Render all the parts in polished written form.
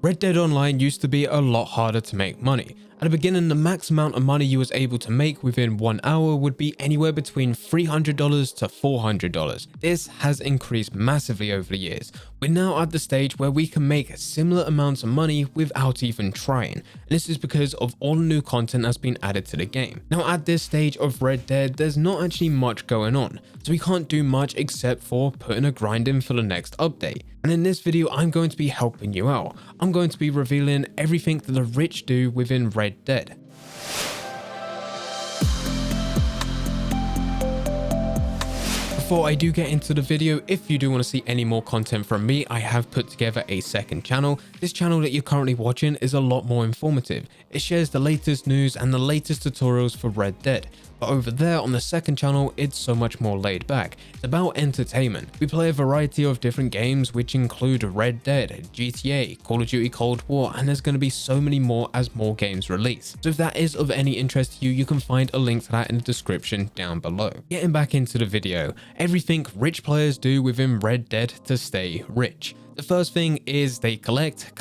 Red Dead Online used to be a lot harder to make money. At the beginning, the max amount of money you was able to make within 1 hour would be anywhere between $300 to $400. This has increased massively over the years. We're now at the stage where we can make similar amounts of money without even trying. And this is because of all the new content that's been added to the game. Now at this stage of Red Dead, there's not actually much going on, so we can't do much except for putting a grind in for the next update. And in this video, I'm going to be helping you out. I'm going to be revealing everything that the rich do within Red Dead. Before I do get into the video, if you do want to see any more content from me, I have put together a second channel. This channel that you're currently watching is a lot more informative. It shares the latest news and the latest tutorials for Red Dead. But over there on the second channel, it's so much more laid back. It's about entertainment. We play a variety of different games which include Red Dead, GTA, Call of Duty Cold War, and there's going to be so many more as more games release. So if that is of any interest to you, you can find a link to that in the description down below. Getting back into the video, everything rich players do within Red Dead to stay rich. The first thing is they collect,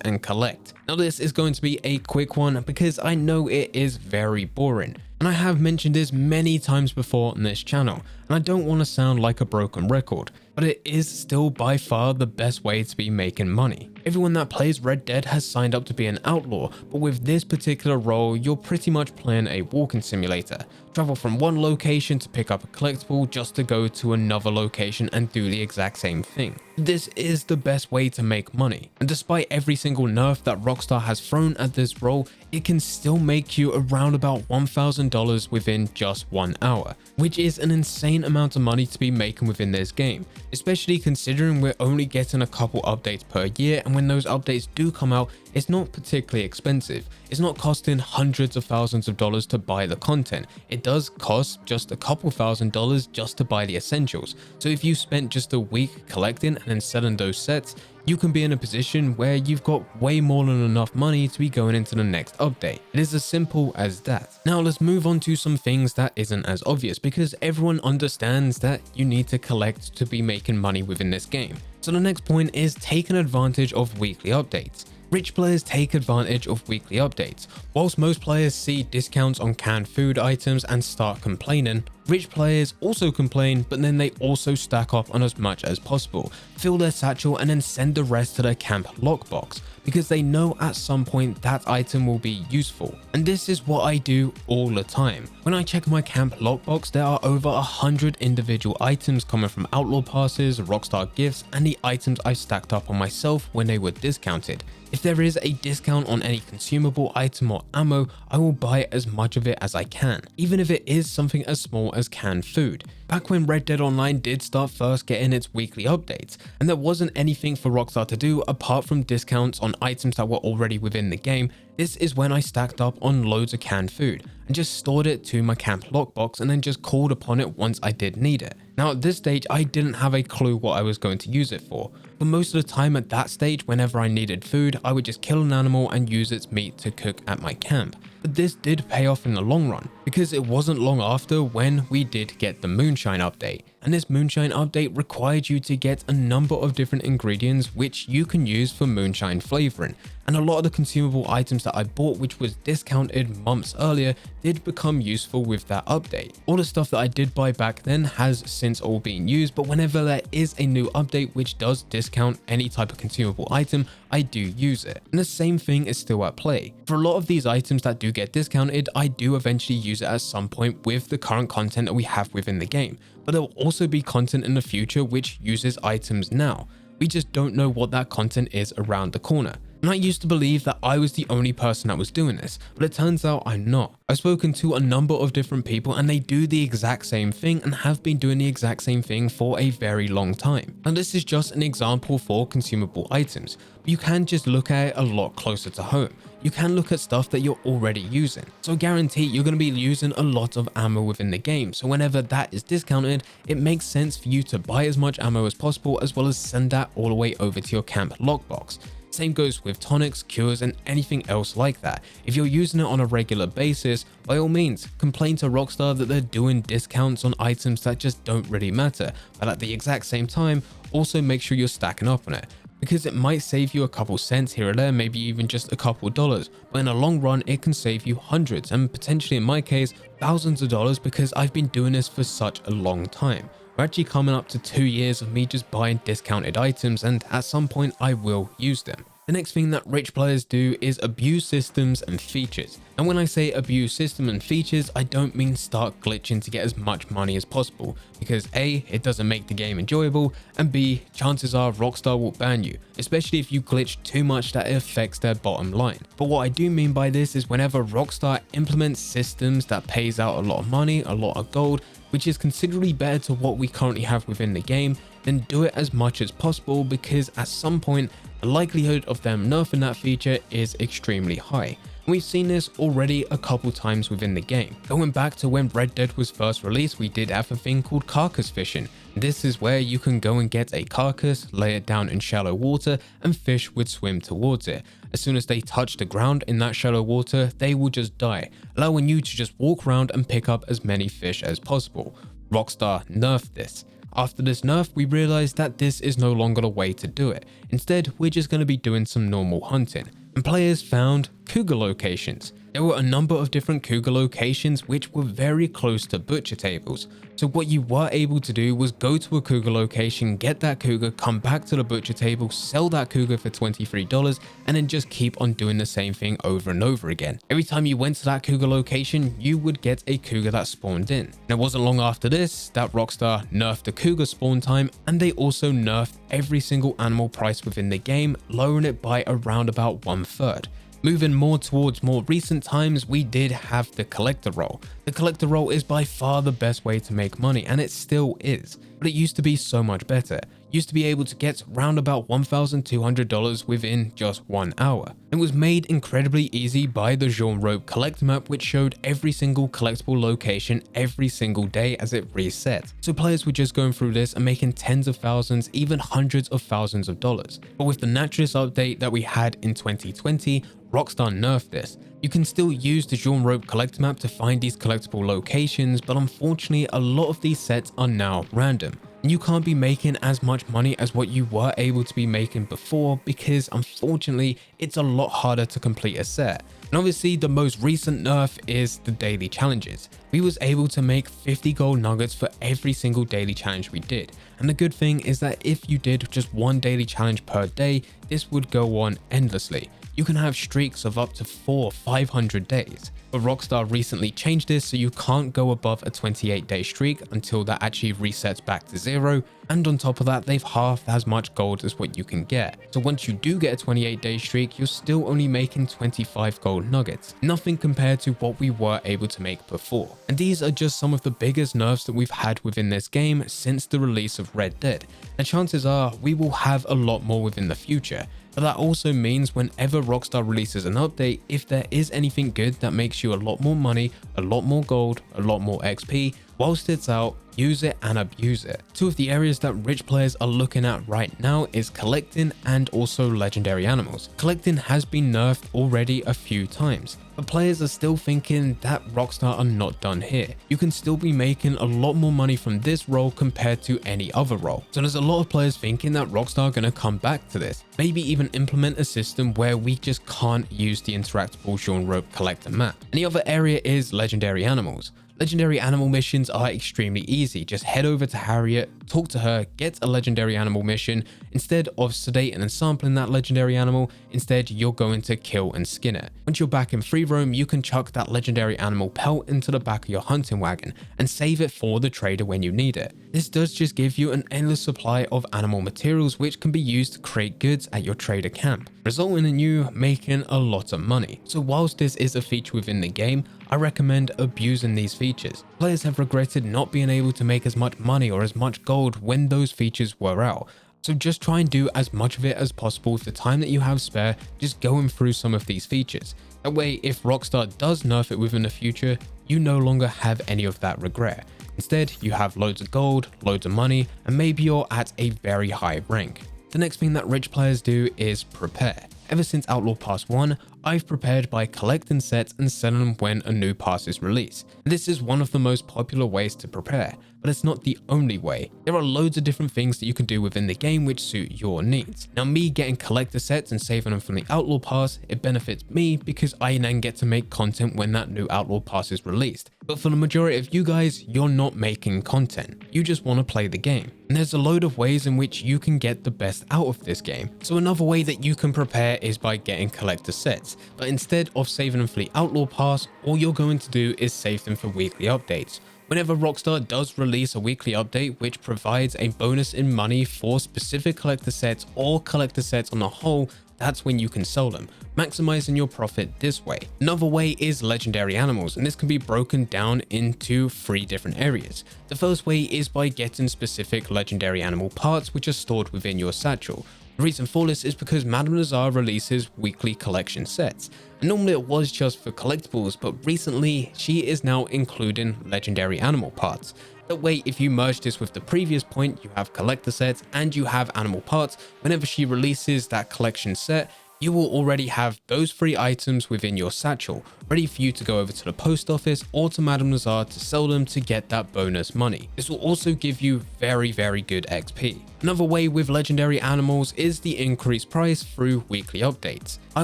and collect. Now this is going to be a quick one because I know it is very boring. And I have mentioned this many times before on this channel, and I don't want to sound like a broken record, but it is still by far the best way to be making money. Everyone that plays Red Dead has signed up to be an outlaw, but with this particular role, you're pretty much playing a walking simulator. Travel from one location to pick up a collectible just to go to another location and do the exact same thing. This is the best way to make money, and despite every single nerf that Rockstar has thrown at this role, it can still make you around about $1,000 within just 1 hour, which is an insane amount of money to be making within this game, especially considering we're only getting a couple updates per year, and when those updates do come out, it's not particularly expensive. It's not costing hundreds of thousands of dollars to buy the content. It does cost just a couple $1,000s just to buy the essentials. So if you spent just a week collecting and then selling those sets, you can be in a position where you've got way more than enough money to be going into the next update. It is as simple as that. Now let's move on to some things that isn't as obvious, because everyone understands that you need to collect to be making money within this game. So the next point is taking advantage of weekly updates. Rich players take advantage of weekly updates. Whilst most players see discounts on canned food items and start complaining, rich players also complain, but then they also stack up on as much as possible, fill their satchel, and then send the rest to their camp lockbox, because they know at some point that item will be useful. And this is what I do all the time. When I check my camp lockbox, there are over 100 individual items coming from outlaw passes, Rockstar gifts, and the items I stacked up on myself when they were discounted. If there is a discount on any consumable item or ammo, I will buy as much of it as I can, even if it is something as small as canned food. Back when Red Dead Online did start first getting its weekly updates, and there wasn't anything for Rockstar to do apart from discounts on items that were already within the game, this is when I stacked up on loads of canned food and just stored it to my camp lockbox and then just called upon it once I did need it. Now at this stage, I didn't have a clue what I was going to use it for, but most of the time at that stage, whenever I needed food, I would just kill an animal and use its meat to cook at my camp. But this did pay off in the long run, because it wasn't long after when we did get the Moonshine update. And this Moonshine update required you to get a number of different ingredients which you can use for moonshine flavoring. And a lot of the consumable items that I bought, which was discounted months earlier, did become useful with that update. All the stuff that I did buy back then has since all been used, but whenever there is a new update which does discount any type of consumable item, I do use it. And the same thing is still at play. For a lot of these items that do get discounted, I do eventually use it at some point with the current content that we have within the game. But there will also be content in the future which uses items now. We just don't know what that content is around the corner. And I used to believe that I was the only person that was doing this, but it turns out I'm not. I've spoken to a number of different people and they do the exact same thing and have been doing the exact same thing for a very long time. And this is just an example for consumable items, but you can just look at it a lot closer to home. You can look at stuff that you're already using. So guarantee you're going to be using a lot of ammo within the game. So whenever that is discounted, it makes sense for you to buy as much ammo as possible, as well as send that all the way over to your camp lockbox. Same goes with tonics, cures, and anything else like that. If you're using it on a regular basis, by all means, complain to Rockstar that they're doing discounts on items that just don't really matter, but at the exact same time, also make sure you're stacking up on it. because it might save you a couple cents here or there, maybe even just a couple dollars, but in the long run it can save you hundreds and potentially in my case thousands of dollars because I've been doing this for such a long time. We're actually coming up to 2 years of me just buying discounted items, and at some point I will use them. The next thing that rich players do is abuse systems and features. And when I say abuse system and features, I don't mean start glitching to get as much money as possible, because A, it doesn't make the game enjoyable, and B, chances are Rockstar will ban you, especially if you glitch too much that it affects their bottom line. But what I do mean by this is whenever Rockstar implements systems that pays out a lot of money, a lot of gold, which is considerably better to what we currently have within the game, then do it as much as possible, because at some point the likelihood of them nerfing that feature is extremely high. And we've seen this already a couple times within the game. Going back to when Red Dead was first released, we did have a thing called carcass fishing. This is where you can go and get a carcass, lay it down in shallow water, and fish would swim towards it. As soon as they touch the ground in that shallow water, they will just die, allowing you to just walk around and pick up as many fish as possible. Rockstar nerfed this. After this nerf, we realized that this is no longer the way to do it. Instead, we're just going to be doing some normal hunting. And players found cougar locations. There were a number of different cougar locations which were very close to butcher tables. So what you were able to do was go to a cougar location, get that cougar, come back to the butcher table, sell that cougar for $23, and then just keep on doing the same thing over and over again. Every time you went to that cougar location, you would get a cougar that spawned in. And it wasn't long after this that Rockstar nerfed the cougar spawn time, and they also nerfed every single animal price within the game, lowering it by around about 1/3. Moving more towards more recent times, we did have the collector role. The collector role is by far the best way to make money, and it still is, but it used to be so much better. Used to be able to get round about $1,200 within just 1 hour. It was made incredibly easy by the Jean Robe collector map, which showed every single collectible location every single day as it reset. So players were just going through this and making tens of thousands, even hundreds of thousands of dollars. But with the Naturalist update that we had in 2020, Rockstar nerfed this. You can still use the Jean Robe collector map to find these collectible locations, but unfortunately a lot of these sets are now random. And you can't be making as much money as what you were able to be making before, because unfortunately it's a lot harder to complete a set. And obviously the most recent nerf is the daily challenges. We was able to make 50 gold nuggets for every single daily challenge we did. And the good thing is that if you did just one daily challenge per day, this would go on endlessly. You can have streaks of up to 400-500 days. But Rockstar recently changed this so you can't go above a 28-day streak until that actually resets back to 0. And on top of that, they've halved as much gold as what you can get. So once you do get a 28-day streak, you're still only making 25 gold nuggets. Nothing compared to what we were able to make before. And these are just some of the biggest nerfs that we've had within this game since the release of Red Dead. And chances are we will have a lot more within the future. But that also means whenever Rockstar releases an update, if there is anything good that makes you a lot more money, a lot more gold, a lot more XP, whilst it's out, use it and abuse it. Two of the areas that rich players are looking at right now is collecting and also legendary animals. Collecting has been nerfed already a few times, but players are still thinking that Rockstar are not done here. You can still be making a lot more money from this role compared to any other role. So there's a lot of players thinking that Rockstar are going to come back to this, maybe even implement a system where we just can't use the interactable Jean Robe collector map. And the other area is legendary animals. Legendary animal missions are extremely easy. Just head over to Harriet, talk to her, get a legendary animal mission. Instead of sedating and sampling that legendary animal, instead you're going to kill and skin it. Once you're back in free roam, you can chuck that legendary animal pelt into the back of your hunting wagon and save it for the trader when you need it. This does just give you an endless supply of animal materials which can be used to create goods at your trader camp, resulting in you making a lot of money. So whilst this is a feature within the game, I recommend abusing these features. Players have regretted not being able to make as much money or as much gold when those features were out. So just try and do as much of it as possible with the time that you have spare, just going through some of these features. That way, if Rockstar does nerf it within the future, you no longer have any of that regret. Instead, you have loads of gold, loads of money, and maybe you're at a very high rank. The next thing that rich players do is prepare. Ever since Outlaw Pass 1, I've prepared by collecting sets and selling them when a new pass is released. This is one of the most popular ways to prepare, but it's not the only way. There are loads of different things that you can do within the game which suit your needs. Now, me getting collector sets and saving them from the Outlaw Pass, it benefits me because I then get to make content when that new Outlaw Pass is released. But for the majority of you guys, you're not making content. You just want to play the game. And there's a load of ways in which you can get the best out of this game. So another way that you can prepare is by getting collector sets. But instead of saving them for the Outlaw Pass, all you're going to do is save them for weekly updates. Whenever Rockstar does release a weekly update which provides a bonus in money for specific collector sets or collector sets on the whole, that's when you can sell them, maximizing your profit this way. Another way is legendary animals, and this can be broken down into 3 different areas. The first way is by getting specific legendary animal parts which are stored within your satchel. The reason for this is because Madame Nazar releases weekly collection sets. And normally it was just for collectibles, but recently she is now including legendary animal parts. That way, if you merge this with the previous point, you have collector sets and you have animal parts. Whenever she releases that collection set, you will already have those 3 items within your satchel, ready for you to go over to the post office or to Madame Nazar to sell them to get that bonus money. This will also give you very good XP. Another way with legendary animals is the increased price through weekly updates. I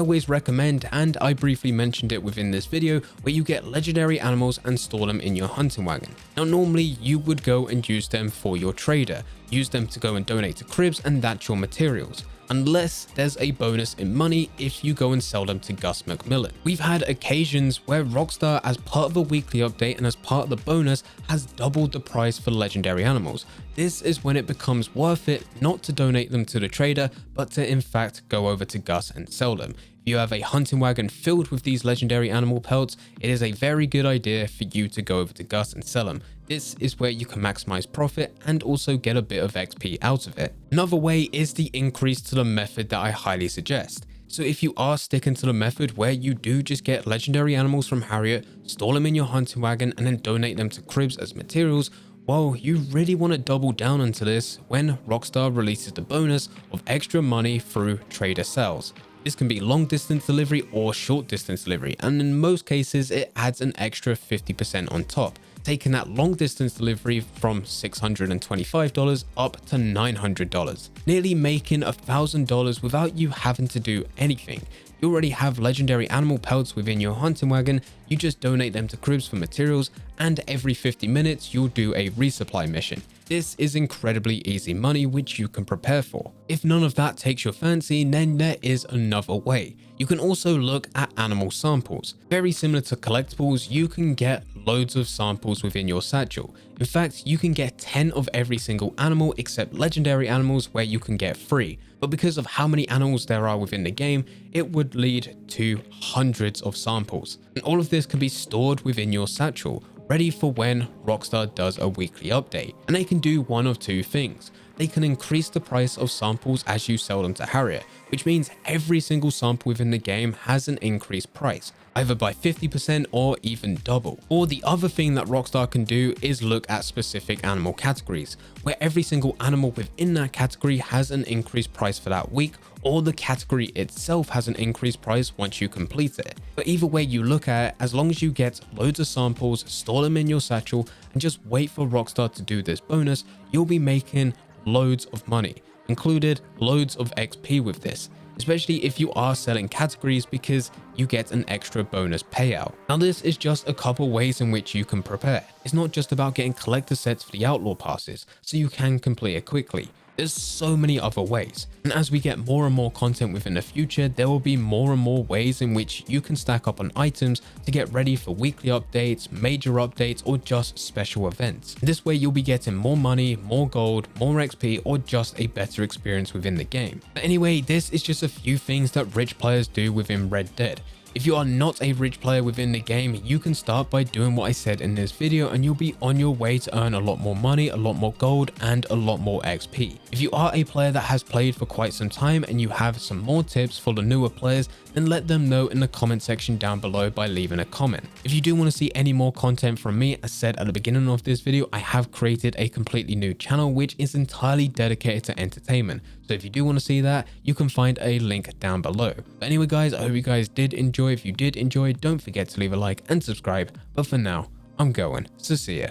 always recommend, and I briefly mentioned it within this video, where you get legendary animals and store them in your hunting wagon. Now normally you would go and use them for your trader, use them to go and donate to cribs, and that's your materials. Unless there's a bonus in money if you go and sell them to Gus McMillan. We've had occasions where Rockstar, as part of a weekly update and as part of the bonus, has doubled the price for legendary animals. This is when it becomes worth it not to donate them to the trader, but to in fact go over to Gus and sell them. If you have a hunting wagon filled with these legendary animal pelts, it is a very good idea for you to go over to Gus and sell them. This is where you can maximize profit and also get a bit of XP out of it. Another way is the increase to the method that I highly suggest. So if you are sticking to the method where you do just get legendary animals from Harriet, store them in your hunting wagon, and then donate them to cribs as materials, well, you really want to double down onto this when Rockstar releases the bonus of extra money through trader sales. This can be long distance delivery or short distance delivery, and in most cases it adds an extra 50% on top, taking that long distance delivery from $625 up to $900, nearly making $1,000 without you having to do anything. You already have legendary animal pelts within your hunting wagon, you just donate them to cribs for materials, and every 50 minutes you'll do a resupply mission. This is incredibly easy money which you can prepare for. If none of that takes your fancy, then there is another way. You can also look at animal samples. Very similar to collectibles, you can get loads of samples within your satchel. In fact, you can get 10 of every single animal except legendary animals where you can get 3. But because of how many animals there are within the game, it would lead to hundreds of samples. And all of this can be stored within your satchel, ready for when Rockstar does a weekly update. And they can do one of 2 things. They can increase the price of samples as you sell them to Harriet, which means every single sample within the game has an increased price, either by 50% or even double. Or the other thing that Rockstar can do is look at specific animal categories, where every single animal within that category has an increased price for that week, or the category itself has an increased price once you complete it. But either way you look at it, as long as you get loads of samples, store them in your satchel, and just wait for Rockstar to do this bonus, you'll be making loads of money, included loads of XP with this, especially if you are selling categories because you get an extra bonus payout. Now this is just a couple ways in which you can prepare. It's not just about getting collector sets for the outlaw passes, so you can complete it quickly. There's so many other ways, and as we get more and more content within the future, there will be more and more ways in which you can stack up on items to get ready for weekly updates, major updates, or just special events. This way you'll be getting more money, more gold, more XP, or just a better experience within the game. But anyway, this is just a few things that rich players do within Red Dead. If you are not a rich player within the game, you can start by doing what I said in this video and you'll be on your way to earn a lot more money, a lot more gold, and a lot more XP. If you are a player that has played for quite some time and you have some more tips for the newer players, then let them know in the comment section down below by leaving a comment. If you do want to see any more content from me, as said at the beginning of this video, I have created a completely new channel which is entirely dedicated to entertainment. So if you do want to see that, you can find a link down below. But anyway guys, I hope you guys did enjoy. If you did enjoy, don't forget to leave a like and subscribe. But for now, I'm going. So see ya.